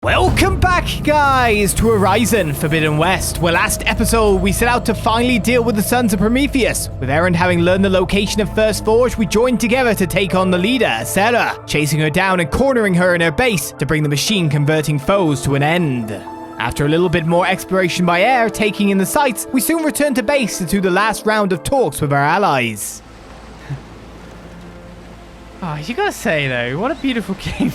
Welcome back, guys, to Horizon Forbidden West, where last episode we set out to finally deal with the Sons of Prometheus. With Erend having learned the location of First Forge, we joined together to take on the leader, Sarah, chasing her down and cornering her in her base to bring the machine-converting foes to an end. After a little bit more exploration by air, taking in the sights, we soon returned to base to do the last round of talks with our allies. Oh, you gotta say though, what a beautiful game.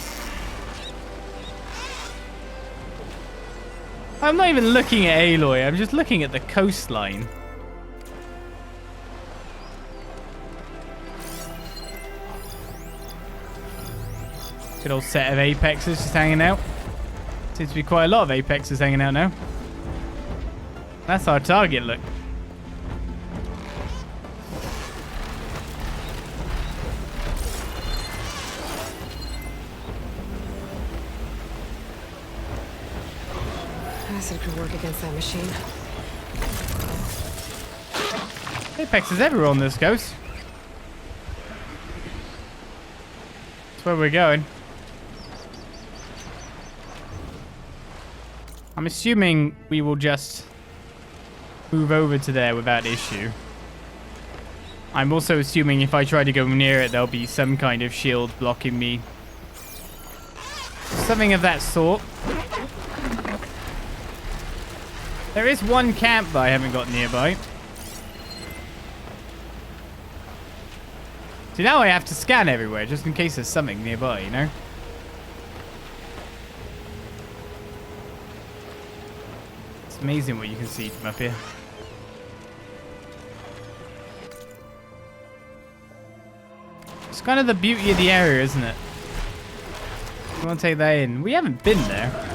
I'm not even looking at Aloy, I'm just looking at the coastline. Good old set of apexes just hanging out. Seems to be quite a lot of apexes hanging out now. That's our target, look. Acid could work against that machine. Apex is everywhere on this coast. That's where we're going. I'm assuming we will just move over to there without issue. I'm also assuming if I try to go near it, there'll be some kind of shield blocking me. Something of that sort. There is one camp that I haven't got nearby. See, now I have to scan everywhere just in case there's something nearby, you know? It's amazing what you can see from up here. It's kind of the beauty of the area, isn't it? I want to take that in. We haven't been there.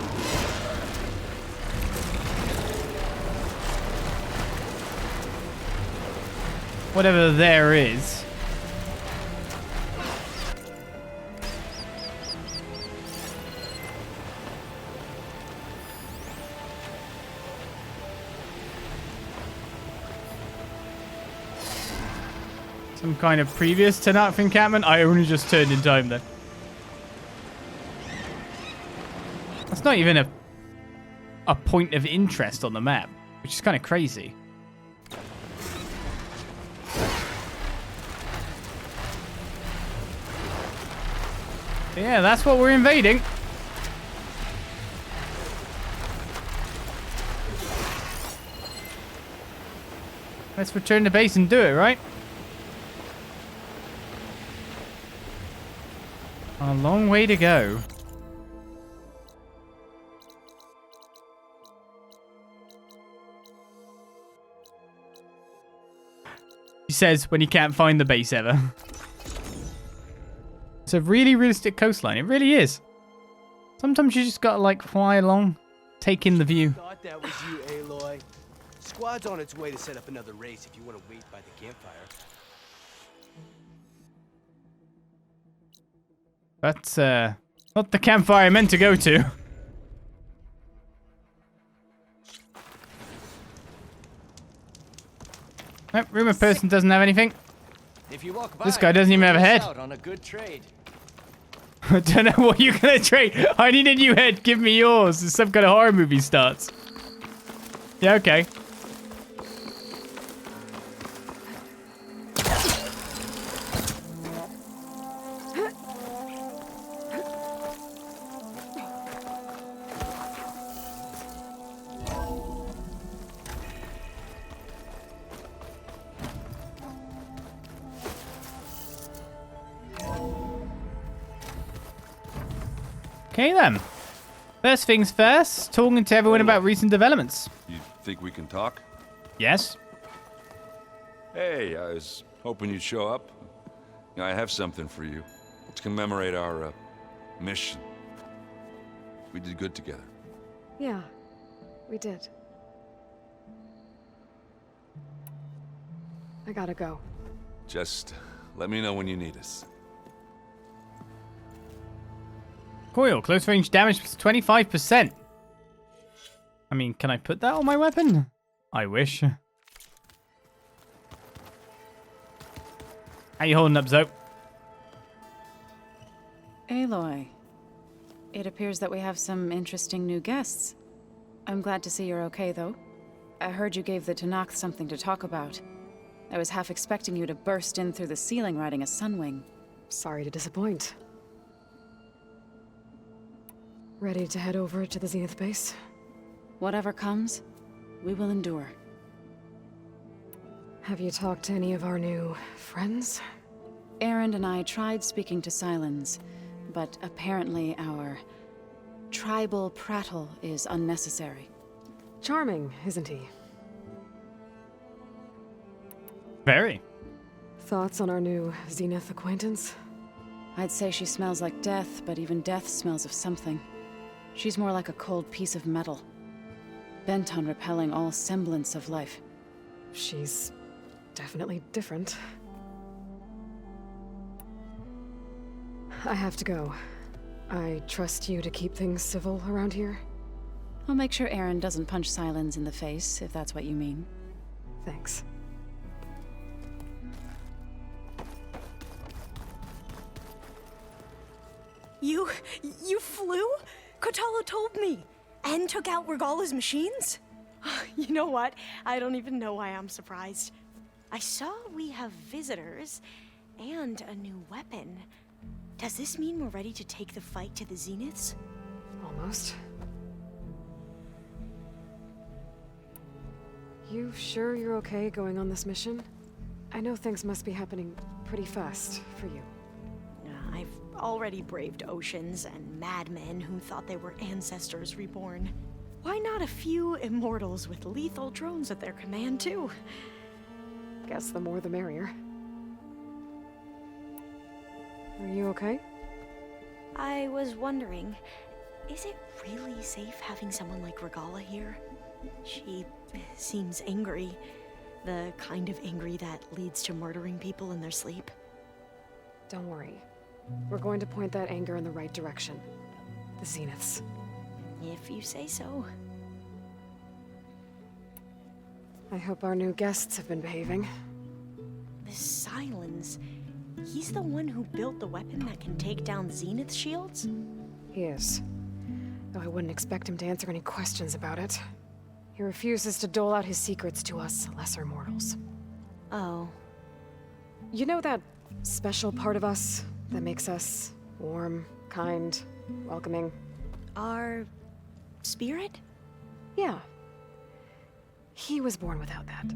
Whatever there is. Some kind of previous Tanakh encampment? I only just turned in time then. That's not even a point of interest on the map, which is kind of crazy. Yeah, that's what we're invading. Let's return to base and do it, right? A long way to go. He says when he can't find the base ever. It's a really realistic coastline. It really is. Sometimes you just gotta like fly along, take in the view. Thought that was you, Aloy. Squad's on its way to set up another race if you want to wait by the campfire. That's not the campfire I meant to go to. Nope, rumor person doesn't have anything. If you walk by, This guy doesn't even have a head. out on a good trade. I don't know what you're gonna trade. I need a new head. Give me yours. Some kind of horror movie starts. Yeah, okay. Okay then. First things first, talking to everyone about recent developments. You think we can talk? Yes? Hey, I was hoping you'd show up. I have something for you to commemorate our mission. We did good together. Yeah, we did. I gotta go. Just let me know when you need us. Coil, close range damage plus 25%. I mean, can I put that on my weapon? I wish. How you holding up, Zoe? Aloy, It appears that we have some interesting new guests. I'm glad to see you're okay, though. I heard you gave the Tenakth something to talk about. I was half expecting you to burst in through the ceiling riding a sunwing. Sorry to disappoint. Ready to head over to the Zenith base? Whatever comes, we will endure. Have you talked to any of our new friends? Erend and I tried speaking to Sylens, but apparently our tribal prattle is unnecessary. Charming, isn't he? Very. Thoughts on our new Zenith acquaintance? I'd say she smells like death, but even death smells of something. She's more like a cold piece of metal, bent on repelling all semblance of life. She's definitely different. I have to go. I trust you to keep things civil around here? I'll make sure Erend doesn't punch Sylens in the face, if that's what you mean. Thanks. You flew? Kotallo told me. And took out Regalla's machines? You know what? I don't even know why I'm surprised. I saw we have visitors and a new weapon. Does this mean we're ready to take the fight to the Zeniths? Almost. You sure you're okay going on this mission? I know things must be happening pretty fast for you. I've already braved oceans and madmen who thought they were ancestors reborn. Why not a few immortals with lethal drones at their command, too? Guess the more the merrier. Are you okay? I was wondering, is it really safe having someone like Regalla here? She seems angry. The kind of angry that leads to murdering people in their sleep. Don't worry. We're going to point that anger in the right direction. The Zeniths. If you say so. I hope our new guests have been behaving. This Sylens, he's the one who built the weapon that can take down Zenith shields? He is. Though I wouldn't expect him to answer any questions about it. He refuses to dole out his secrets to us lesser mortals. Oh. You know that special part of us that makes us warm, kind, welcoming? Our spirit? Yeah. He was born without that.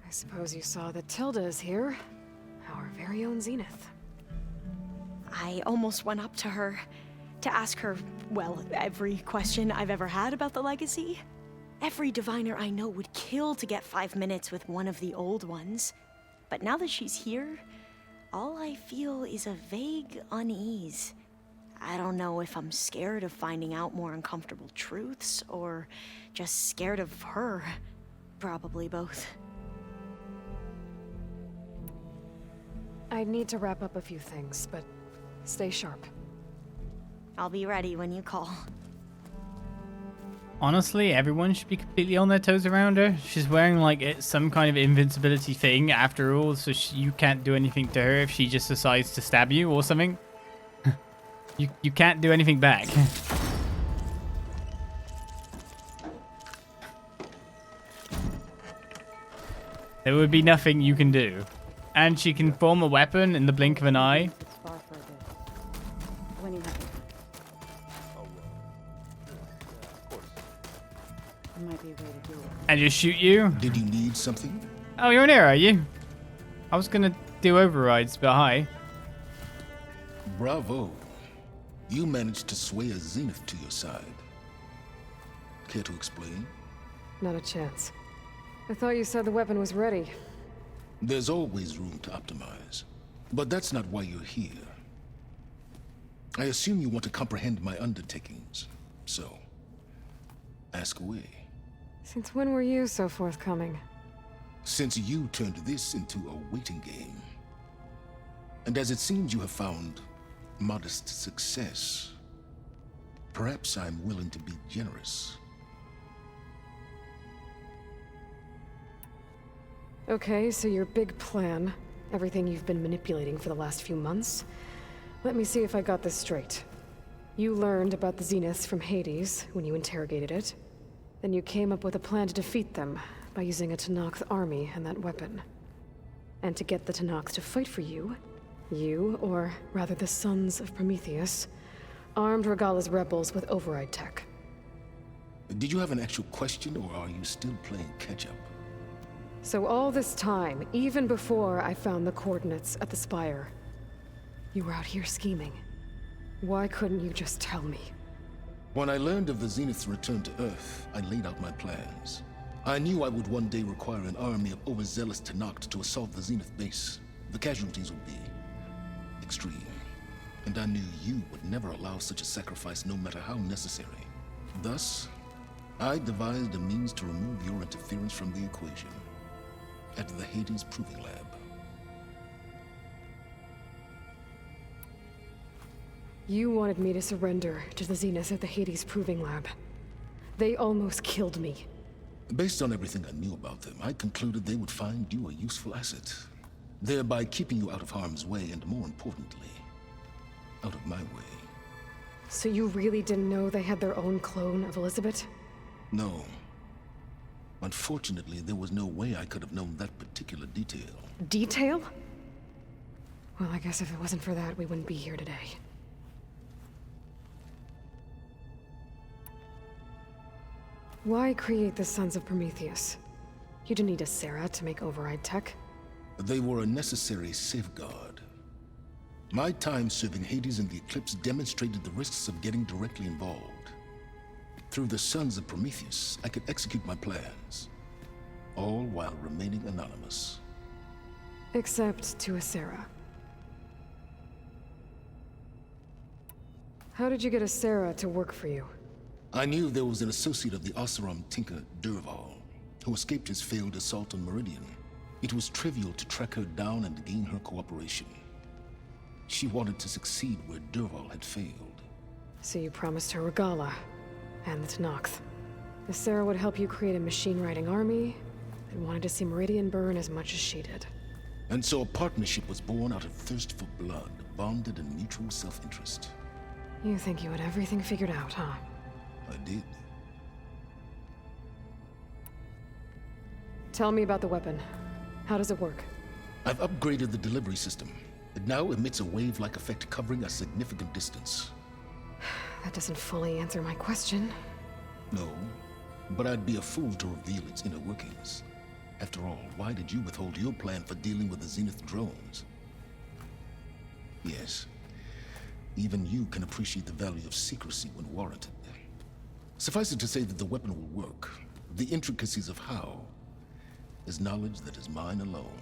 I suppose you saw that Tilda is here. Our very own Zenith. I almost went up to her to ask her, well, every question I've ever had about the legacy. Every diviner I know would kill to get 5 minutes with one of the old ones. But now that she's here, all I feel is a vague unease. I don't know if I'm scared of finding out more uncomfortable truths, or just scared of her. Probably both. I need to wrap up a few things, but stay sharp. I'll be ready when you call. Honestly, everyone should be completely on their toes around her. She's wearing like some kind of invincibility thing after all, so you can't do anything to her if she just decides to stab you or something. You can't do anything back. There would be nothing you can do. And she can form a weapon in the blink of an eye. It's far for a bit. When you have it. There might be a way to do it. And just shoot you. Did you need something? Oh, you're in here, are you? I was gonna do overrides, but hi. Bravo. You managed to sway a Zenith to your side. Care to explain? Not a chance. I thought you said the weapon was ready. There's always room to optimize. But that's not why you're here. I assume you want to comprehend my undertakings. So, ask away. Since when were you so forthcoming? Since you turned this into a waiting game. And as it seems you have found modest success, perhaps I'm willing to be generous. Okay, so your big plan, everything you've been manipulating for the last few months. Let me see if I got this straight. You learned about the Zeniths from Hades when you interrogated it. Then you came up with a plan to defeat them by using a Tenakth army and that weapon. And to get the Tenakth to fight for you, or rather the Sons of Prometheus, armed Regalla's rebels with override tech. Did you have an actual question, or are you still playing catch-up? So all this time, even before I found the coordinates at the Spire, you were out here scheming. Why couldn't you just tell me? When I learned of the Zenith's return to Earth, I laid out my plans. I knew I would one day require an army of overzealous Tenakth to assault the Zenith base. The casualties would be extreme. And I knew you would never allow such a sacrifice, no matter how necessary. Thus, I devised a means to remove your interference from the equation at the Hades Proving Lab. You wanted me to surrender to the Zenith at the Hades Proving Lab. They almost killed me. Based on everything I knew about them, I concluded they would find you a useful asset, thereby keeping you out of harm's way and, more importantly, out of my way. So you really didn't know they had their own clone of Elizabeth? No. Unfortunately, there was no way I could have known that particular detail. Detail? Well, I guess if it wasn't for that, we wouldn't be here today. Why create the Sons of Prometheus? You didn't need a Sarah to make override tech. They were a necessary safeguard. My time serving Hades in the Eclipse demonstrated the risks of getting directly involved. Through the Sons of Prometheus, I could execute my plans, all while remaining anonymous. Except to a Sarah. How did you get a Sarah to work for you? I knew there was an associate of the Oseram tinker, Dervahl, who escaped his failed assault on Meridian. It was trivial to track her down and gain her cooperation. She wanted to succeed where Dervahl had failed. So you promised her Regalla, and the Tenakth. The Sarah would help you create a machine-riding army that wanted to see Meridian burn as much as she did. And so a partnership was born out of thirst for blood, bonded in mutual self-interest. You think you had everything figured out, huh? I did. Tell me about the weapon. How does it work? I've upgraded the delivery system. It now emits a wave-like effect covering a significant distance. That doesn't fully answer my question. No, but I'd be a fool to reveal its inner workings. After all, why did you withhold your plan for dealing with the Zenith drones? Yes, even you can appreciate the value of secrecy when warranted. Suffice it to say that the weapon will work. The intricacies of how is knowledge that is mine alone.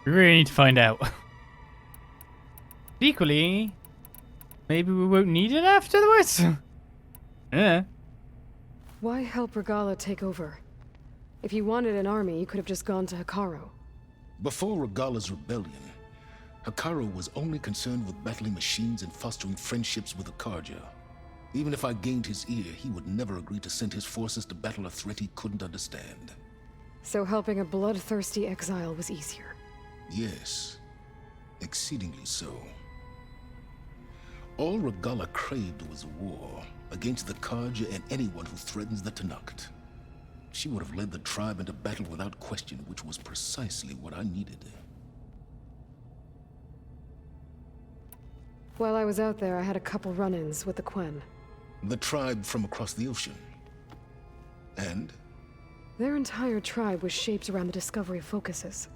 We really need to find out. Equally, maybe we won't need it afterwards. Yeah. Why help Regalla take over? If you wanted an army, you could have just gone to Hekarro. Before Regalla's rebellion, Hekarro was only concerned with battling machines and fostering friendships with the Karja. Even if I gained his ear, he would never agree to send his forces to battle a threat he couldn't understand. So helping a bloodthirsty exile was easier. Yes, exceedingly so. All Regalla craved was war against the Karja and anyone who threatens the Tenakth. She would have led the tribe into battle without question, which was precisely what I needed. While I was out there, I had a couple run-ins with the Quen. The tribe from across the ocean. And? Their entire tribe was shaped around the discovery of focuses.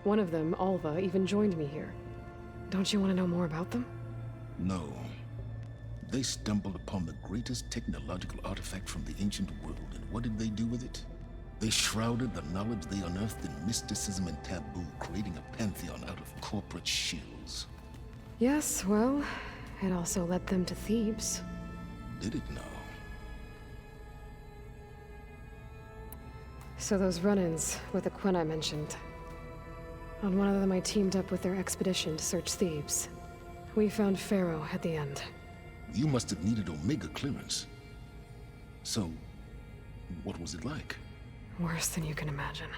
One of them, Alva, even joined me here. Don't you want to know more about them? No. They stumbled upon the greatest technological artifact from the ancient world, and what did they do with it? They shrouded the knowledge they unearthed in mysticism and taboo, creating a pantheon out of corporate shills. Yes, well, it also led them to Thebes. Did it now? So those run-ins with the Quen I mentioned. On one of them I teamed up with their expedition to search Thebes. We found Pharaoh at the end. You must have needed Omega clearance. So, what was it like? Worse than you can imagine.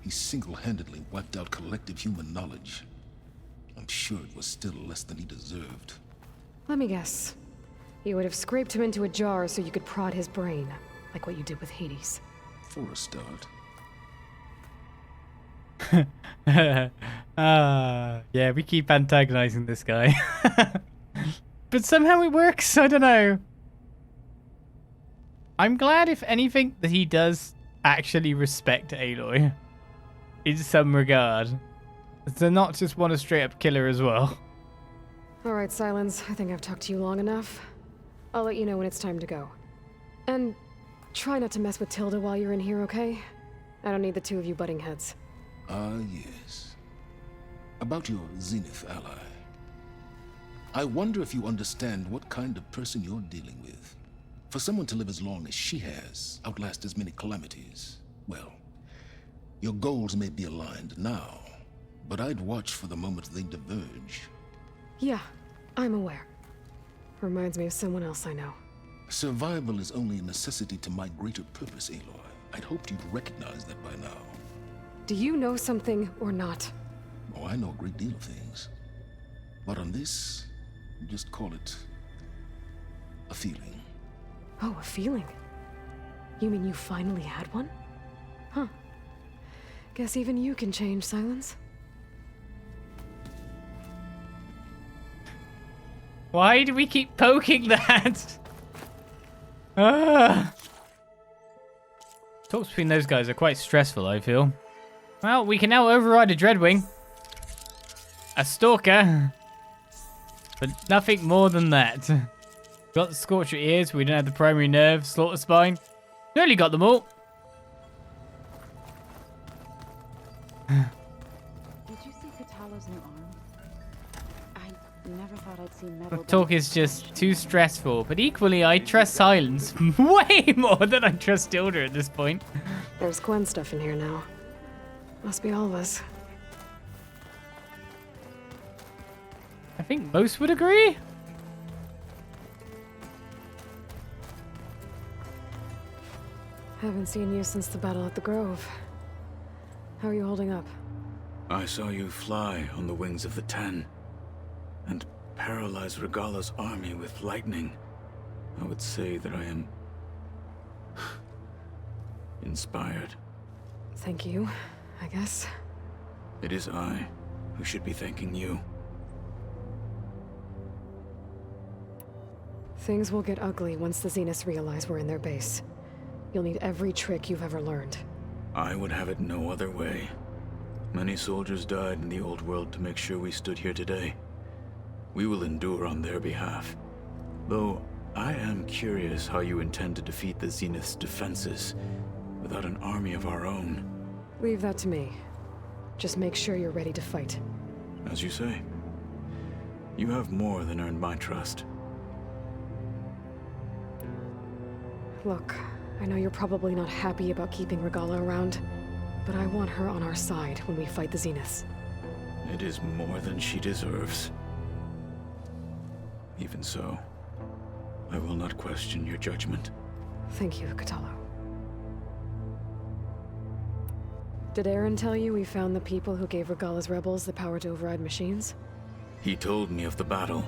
He single-handedly wiped out collective human knowledge. I'm sure it was still less than he deserved. Let me guess. You would have scraped him into a jar so you could prod his brain, like what you did with Hades. For a start. Yeah, we keep antagonizing this guy. But somehow it works, I don't know. I'm glad, if anything, that he does actually respect Aloy. In some regard. To not just want to straight up kill her as well. Alright, Sylens, I think I've talked to you long enough. I'll let you know when it's time to go. And try not to mess with Tilda while you're in here, okay? I don't need the two of you butting heads. Yes. About your Zenith ally. I wonder if you understand what kind of person you're dealing with. For someone to live as long as she has, outlast as many calamities, well, your goals may be aligned now, but I'd watch for the moment they diverge. Yeah, I'm aware. Reminds me of someone else I know. Survival is only a necessity to my greater purpose, Aloy. I'd hoped you'd recognize that by now. Do you know something or not? Oh, I know a great deal of things. But on this, just call it a feeling. Oh, a feeling? You mean you finally had one? Huh. Guess even you can change, Sylens. Why do we keep poking that? Talks between those guys are quite stressful, I feel. Well, we can now override a Dreadwing. A Stalker. But nothing more than that. Got the Scorcher Ears, we don't have the Primary Nerve, Slaughter Spine. Nearly got them all. Did you see Kotallo's new arm? I never thought I'd see metal. Talk is just too stressful, but equally I trust Sylens way more than I trust Tilda at this point. There's Gwen stuff in here now. Must be Alva's. I think most would agree. Haven't seen you since the battle at the Grove. How are you holding up? I saw you fly on the wings of the Ten, and paralyze Regala's army with lightning. I would say that I am inspired. Thank you, I guess. It is I who should be thanking you. Things will get ugly once the Zeniths realize we're in their base. You'll need every trick you've ever learned. I would have it no other way. Many soldiers died in the old world to make sure we stood here today. We will endure on their behalf. Though, I am curious how you intend to defeat the Zenith's defenses without an army of our own. Leave that to me. Just make sure you're ready to fight. As you say. You have more than earned my trust. Look, I know you're probably not happy about keeping Regala around, but I want her on our side when we fight the Zeniths. It is more than she deserves. Even so, I will not question your judgment. Thank you, Kotallo. Did Aaron tell you we found the people who gave Regala's rebels the power to override machines? He told me of the battle.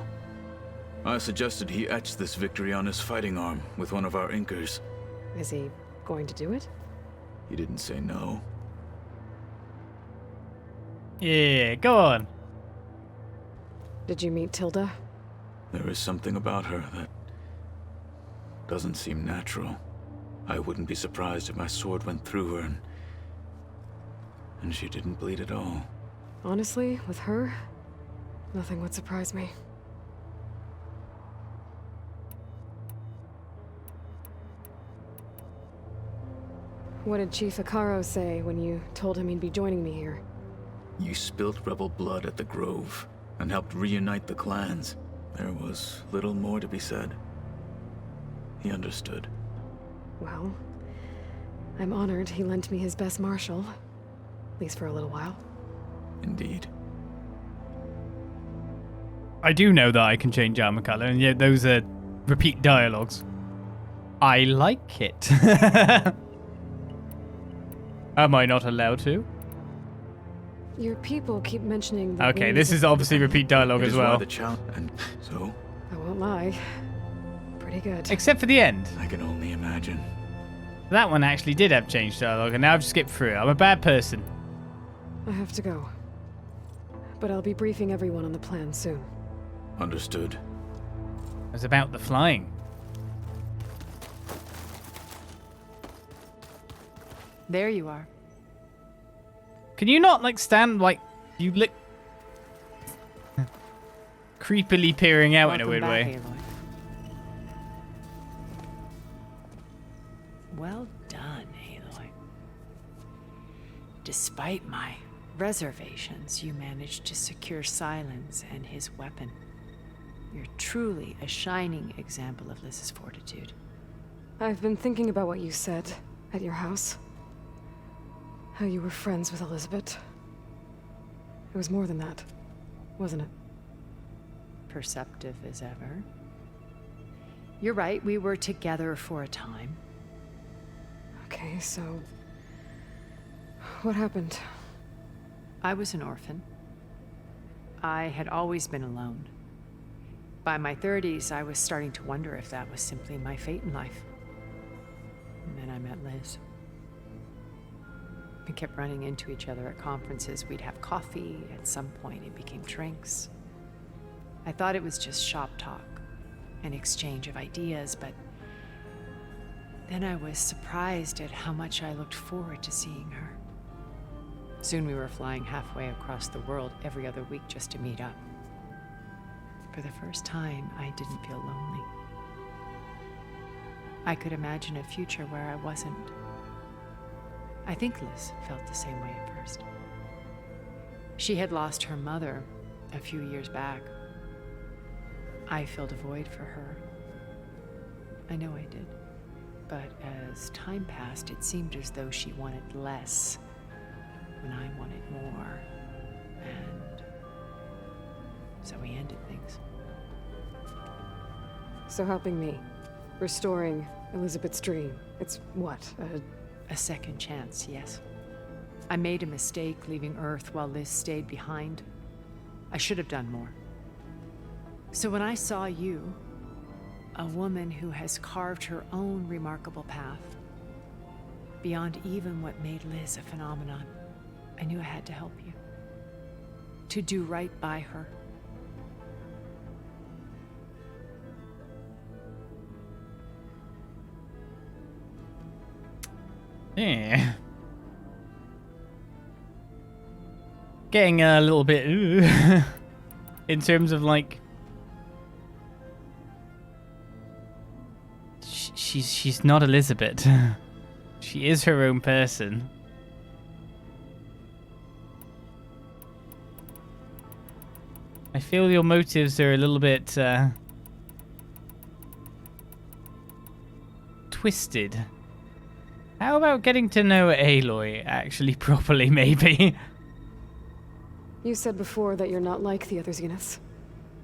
I suggested he etch this victory on his fighting arm with one of our inkers. Is he going to do it? He didn't say no. Yeah, go on. Did you meet Tilda? There is something about her that doesn't seem natural. I wouldn't be surprised if my sword went through her and she didn't bleed at all. Honestly, with her, nothing would surprise me. What did Chief Ikaro say when you told him he'd be joining me here? You spilt rebel blood at the Grove and helped reunite the clans. There was little more to be said. He understood. Well, I'm honored he lent me his best marshal. At least for a little while. Indeed. I do know that I can change armor color, and yet those are repeat dialogues. I like it. Am I not allowed to? Your people keep mentioning the Okay, wings this of is obviously repeat dialogue It as is one well. of the challenge, and so I won't lie. Pretty good. Except for the end. I can only imagine. That one actually did have changed dialogue, and now I've skipped through it. I'm a bad person. I have to go. But I'll be briefing everyone on the plan soon. Understood. It was about the flying. There you are. Can you not, like, stand, like, you look creepily peering out in a weird way? Aloy. Well done, Aloy. Despite my reservations, you managed to secure Sylens and his weapon. You're truly a shining example of Liz's fortitude. I've been thinking about what you said at your house. How you were friends with Elizabeth. It was more than that, wasn't it? Perceptive as ever. You're right, we were together for a time. Okay, so... what happened? I was an orphan. I had always been alone. By my 30s, I was starting to wonder if that was simply my fate in life. And then I met Liz. We kept running into each other at conferences. We'd have coffee. At some point, it became drinks. I thought it was just shop talk, an exchange of ideas, but then I was surprised at how much I looked forward to seeing her. Soon we were flying halfway across the world every other week just to meet up. For the first time, I didn't feel lonely. I could imagine a future where I wasn't. I think Liz felt the same way at first. She had lost her mother a few years back. I filled a void for her. I know I did. But as time passed, it seemed as though she wanted less when I wanted more. And so we ended things. So helping me. Restoring Elizabeth's dream. It's what? A second chance, yes. I made a mistake leaving Earth while Liz stayed behind. I should have done more. So when I saw you, a woman who has carved her own remarkable path, beyond even what made Liz a phenomenon, I knew I had to help you. To do right by her. Yeah. Getting a little bit in terms of like she's not Elizabeth. She is her own person. I feel your motives are a little bit twisted. How about getting to know Aloy actually properly, maybe? You said before that you're not like the other Zeniths.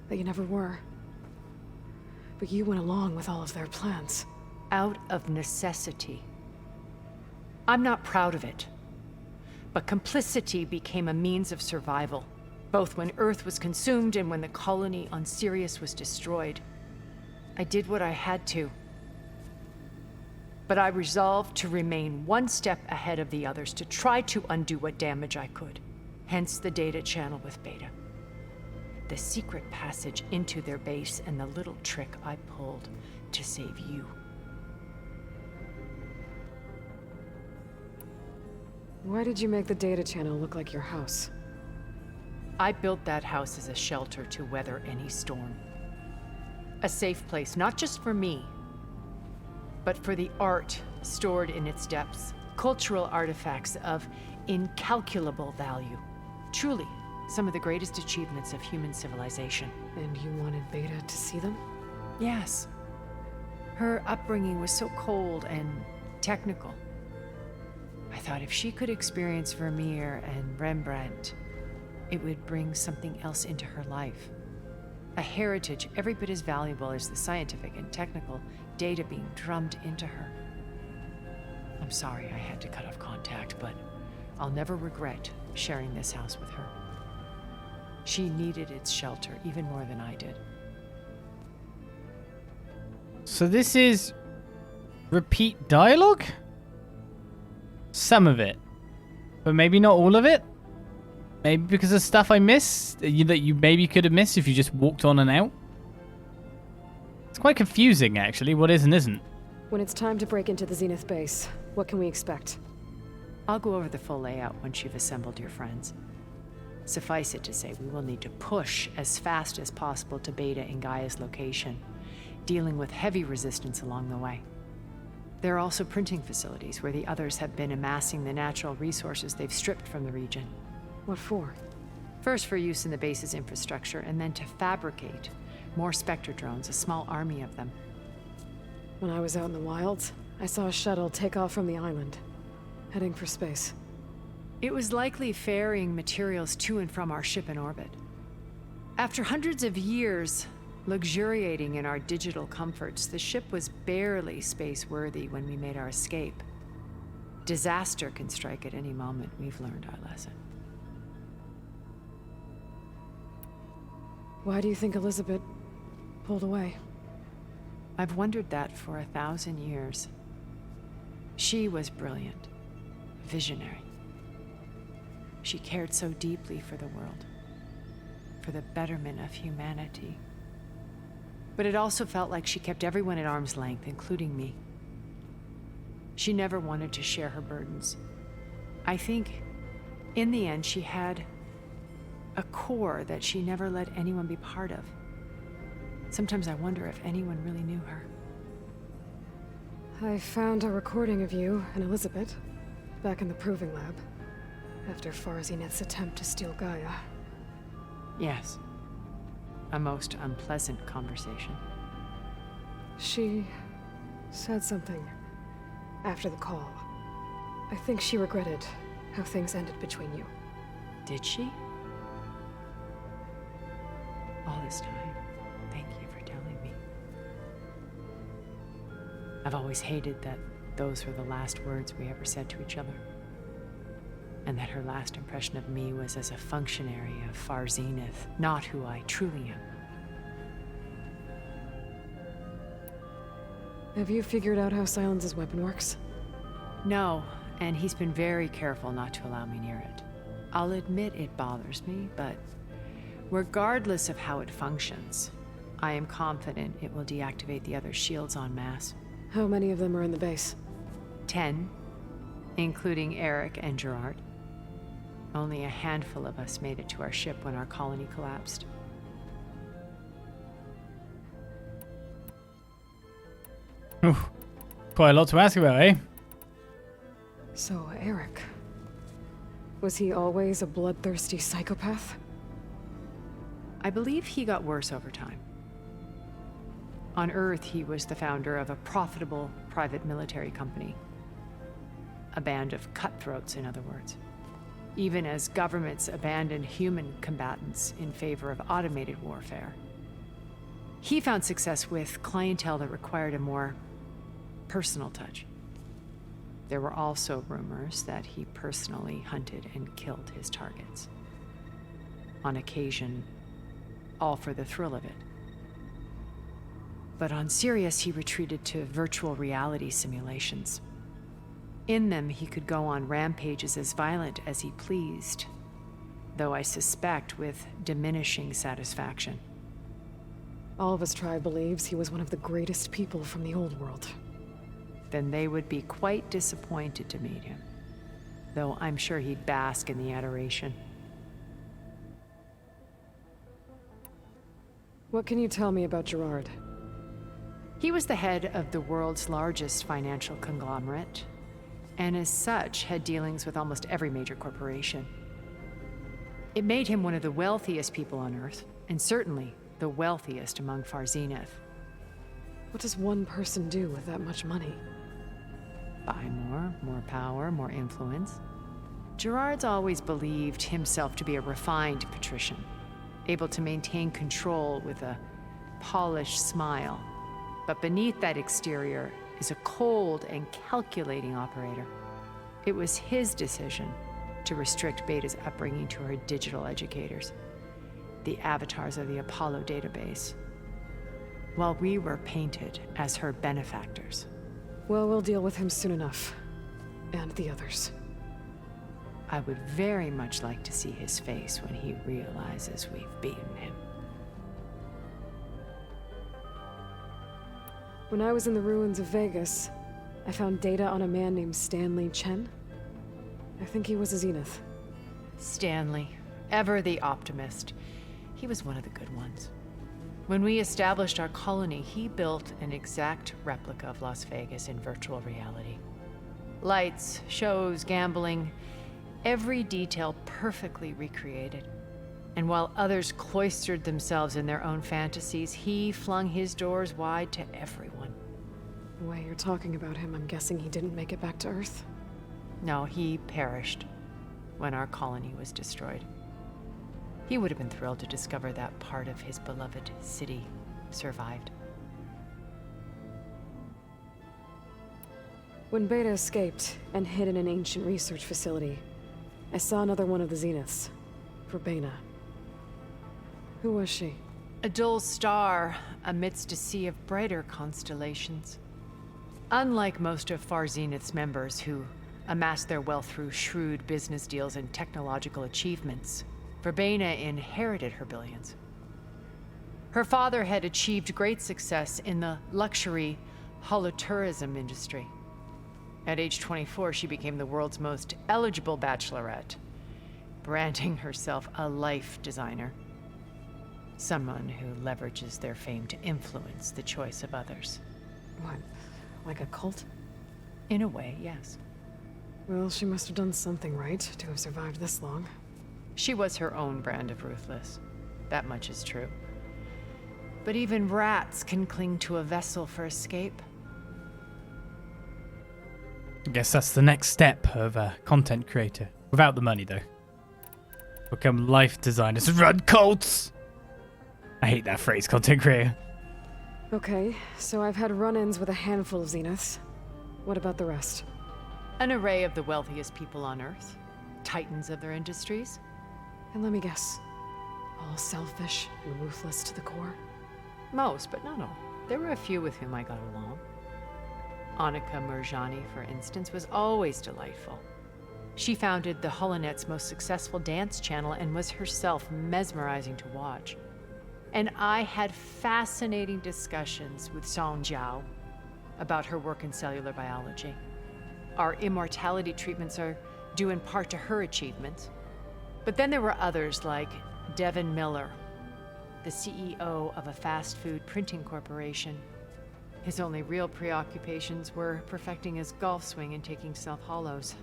That you never were. But you went along with all of their plans. Out of necessity. I'm not proud of it. But complicity became a means of survival, both when Earth was consumed and when the colony on Sirius was destroyed. I did what I had to. But I resolved to remain one step ahead of the others, to try to undo what damage I could. Hence the data channel with Beta. The secret passage into their base and the little trick I pulled to save you. Why did you make the data channel look like your house? I built that house as a shelter to weather any storm. A safe place, not just for me, but for the art stored in its depths. Cultural artifacts of incalculable value. Truly, some of the greatest achievements of human civilization. And you wanted Beta to see them? Yes. Her upbringing was so cold and technical. I thought if she could experience Vermeer and Rembrandt, it would bring something else into her life. A heritage every bit as valuable as the scientific and technical data being drummed into her. I'm sorry I had to cut off contact, but I'll never regret sharing this house with her. She needed its shelter even more than I did. So this is repeat dialogue? Some of it. But maybe not all of it? Maybe because of stuff I missed that you maybe could have missed if you just walked on and out? It's quite confusing, actually, what is and isn't. When it's time to break into the Zenith base, what can we expect? I'll go over the full layout once you've assembled your friends. Suffice it to say, we will need to push as fast as possible to Beta and Gaia's location, dealing with heavy resistance along the way. There are also printing facilities where the others have been amassing the natural resources they've stripped from the region. What for? First for use in the base's infrastructure, and then to fabricate more Spectre drones, a small army of them. When I was out in the wilds, I saw a shuttle take off from the island, heading for space. It was likely ferrying materials to and from our ship in orbit. After hundreds of years luxuriating in our digital comforts, the ship was barely space-worthy when we made our escape. Disaster can strike at any moment. We've learned our lesson. Why do you think Elizabeth pulled away? I've wondered that for 1,000 years. She was brilliant, visionary. She cared so deeply for the world, for the betterment of humanity. But it also felt like she kept everyone at arm's length, including me. She never wanted to share her burdens. I think, in the end, she had a core that she never let anyone be part of. Sometimes I wonder if anyone really knew her. I found a recording of you and Elizabeth back in the proving lab after Zenith's attempt to steal Gaia. Yes. A most unpleasant conversation. She said something after the call. I think she regretted how things ended between you. Did she? All this time, thank you for telling me. I've always hated that those were the last words we ever said to each other. And that her last impression of me was as a functionary of Zenith, not who I truly am. Have you figured out how Sylens' weapon works? No, and he's been very careful not to allow me near it. I'll admit it bothers me, but regardless of how it functions, I am confident it will deactivate the other shields en masse. How many of them are in the base? 10, including Eric and Gerard. Only a handful of us made it to our ship when our colony collapsed. Oof. Quite a lot to ask about, eh? So, Eric. Was he always a bloodthirsty psychopath? I believe he got worse over time. On Earth, he was the founder of a profitable private military company. A band of cutthroats, in other words. Even as governments abandoned human combatants in favor of automated warfare. He found success with clientele that required a more personal touch. There were also rumors that he personally hunted and killed his targets. On occasion, all for the thrill of it. But on Sirius, he retreated to virtual reality simulations. In them, he could go on rampages as violent as he pleased, though I suspect with diminishing satisfaction. Alva's tribe believes he was one of the greatest people from the old world. Then they would be quite disappointed to meet him, though I'm sure he'd bask in the adoration. What can you tell me about Gerard? He was the head of the world's largest financial conglomerate, and as such had dealings with almost every major corporation. It made him one of the wealthiest people on Earth, and certainly the wealthiest among Zenith. What does one person do with that much money? Buy more power, more influence. Gerard's always believed himself to be a refined patrician, able to maintain control with a polished smile. But beneath that exterior is a cold and calculating operator. It was his decision to restrict Beta's upbringing to her digital educators, the avatars of the Apollo database, while we were painted as her benefactors. Well, we'll deal with him soon enough. And the others. I would very much like to see his face when he realizes we've beaten him. When I was in the ruins of Vegas, I found data on a man named Stanley Chen. I think he was a Zenith. Stanley, ever the optimist. He was one of the good ones. When we established our colony, he built an exact replica of Las Vegas in virtual reality. Lights, shows, gambling, every detail perfectly recreated. And while others cloistered themselves in their own fantasies, he flung his doors wide to everyone. The way you're talking about him, I'm guessing he didn't make it back to Earth? No, he perished when our colony was destroyed. He would have been thrilled to discover that part of his beloved city survived. When Beta escaped and hid in an ancient research facility, I saw another one of the Zeniths, Verbena. Who was she? A dull star amidst a sea of brighter constellations. Unlike most of Far Zenith's members who amassed their wealth through shrewd business deals and technological achievements, Verbena inherited her billions. Her father had achieved great success in the luxury holotourism industry. At age 24, she became the world's most eligible bachelorette, branding herself a life designer. Someone who leverages their fame to influence the choice of others. What, like a cult? In a way, yes. Well, she must have done something right to have survived this long. She was her own brand of ruthless. That much is true. But even rats can cling to a vessel for escape. I guess that's the next step of a content creator. Without the money, though. Become life designers. Run cults! I hate that phrase, content creator. Okay, so I've had run-ins with a handful of Zeniths. What about the rest? An array of the wealthiest people on Earth. Titans of their industries. And let me guess. All selfish and ruthless to the core? Most, but not all. There were a few with whom I got along. Annika Murjani, for instance, was always delightful. She founded the Holonet's most successful dance channel and was herself mesmerizing to watch. And I had fascinating discussions with Song Jiao about her work in cellular biology. Our immortality treatments are due in part to her achievements. But then there were others like Devin Miller, the CEO of a fast food printing corporation. His only real preoccupations were perfecting his golf swing and taking self-hollows.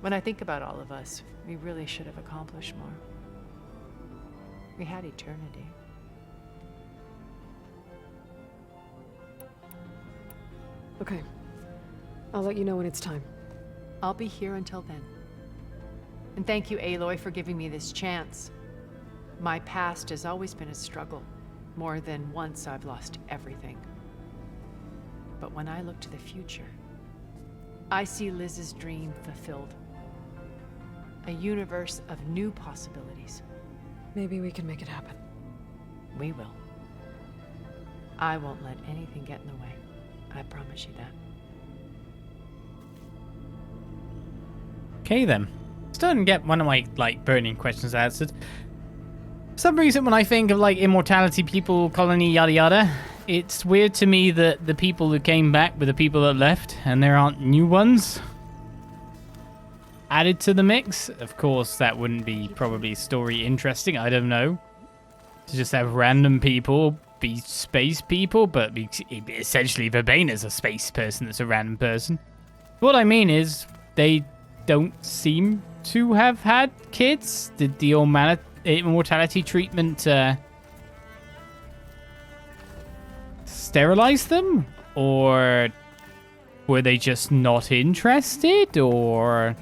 When I think about all of us, we really should have accomplished more. We had eternity. Okay. I'll let you know when it's time. I'll be here until then. And thank you, Aloy, for giving me this chance. My past has always been a struggle. More than once I've lost everything. But when I look to the future, I see Liz's dream fulfilled. A universe of new possibilities. Maybe we can make it happen. We will. I won't let anything get in the way. I promise you that. Okay then. Still didn't get one of my burning questions answered. For some reason, when I think of immortality, people, colony, yada yada, it's weird to me that the people who came back were the people that left, and there aren't new ones added to the mix. Of course, that wouldn't be probably story interesting. I don't know. To just have random people be space people, but essentially Verbena's a space person that's a random person. What I mean is, they don't seem to have had kids. Did the immortality treatment sterilize them? Or were they just not interested? Or